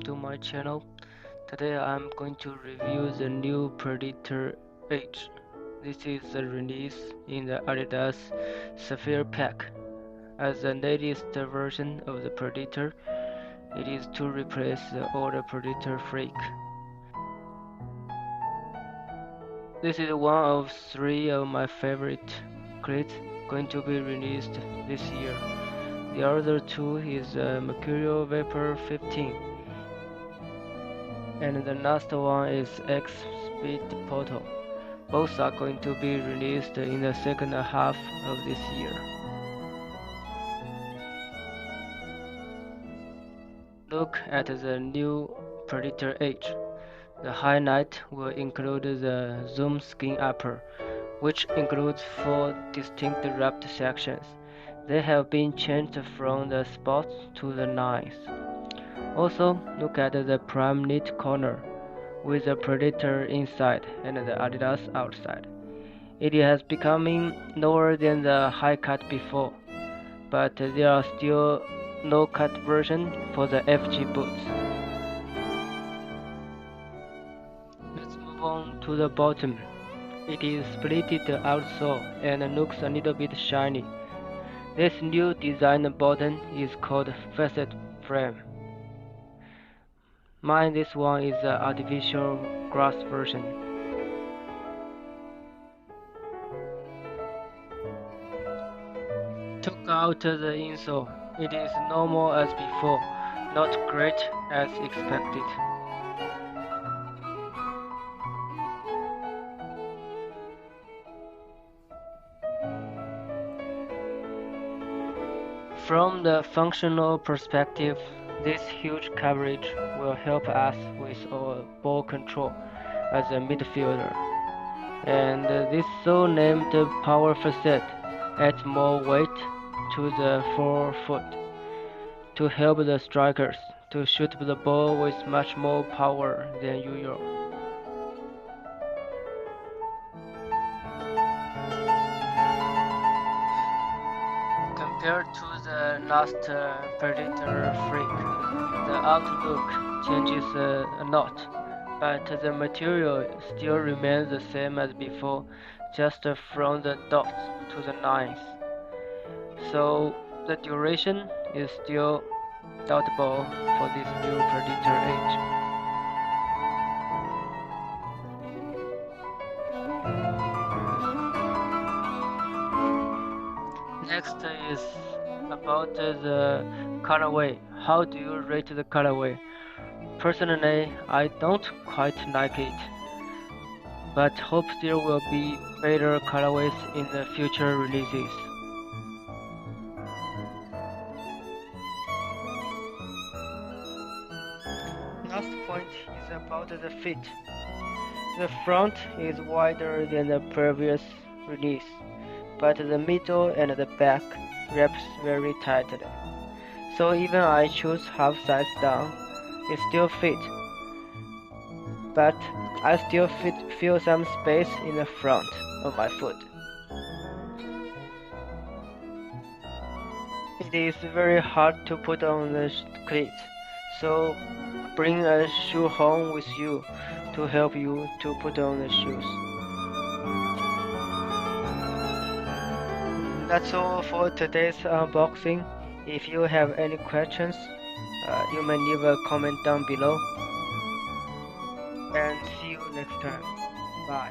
to my channel. Today I'm going to review the new Predator H. This is the release in the Adidas Sapphire Pack. As the latest version of the Predator, it is to replace the older Predator Freak. This is one of three of my favorite cleats going to be released this year. The other two is Mercurial Vapor 15 and the last one is X Speed Portal. Both are going to be released in the second half of this year. Look at the new Predator H. The highlight will include the Zoom Skin Upper, which includes 4 distinct wrapped sections. They have been changed from the spots to the lines. Also, look at the prime knit corner, with the Predator inside and the Adidas outside. It has becoming lower than the high cut before, but there are still low cut version for the FG boots. Let's move on to the bottom. It is splitted outsole and looks a little bit shiny. This new design button is called Facet Frame. This one is the artificial grass version. Took out the insole. It is normal as before, not great as expected. From the functional perspective, this huge coverage will help us with our ball control as a midfielder. And this so-named power facet adds more weight to the forefoot to help the strikers to shoot the ball with much more power than usual. Compared to the last Predator Freak, the outlook changes a lot, but the material still remains the same as before, just from the dots to the lines. So the duration is still doubtable for this new Predator H. Next is about the colorway. How do you rate the colorway? Personally, I don't quite like it, but hope there will be better colorways in the future releases. Last point is about the fit. The front is wider than the previous release, but the middle and the back wraps very tightly. So even I choose half size down, it still fit. But I still feel some space in the front of my foot. It is very hard to put on the cleat, so bring a shoe home with you to help you to put on the shoes. That's all for today's unboxing. If you have any questions, you may leave a comment down below. And see you next time. Bye.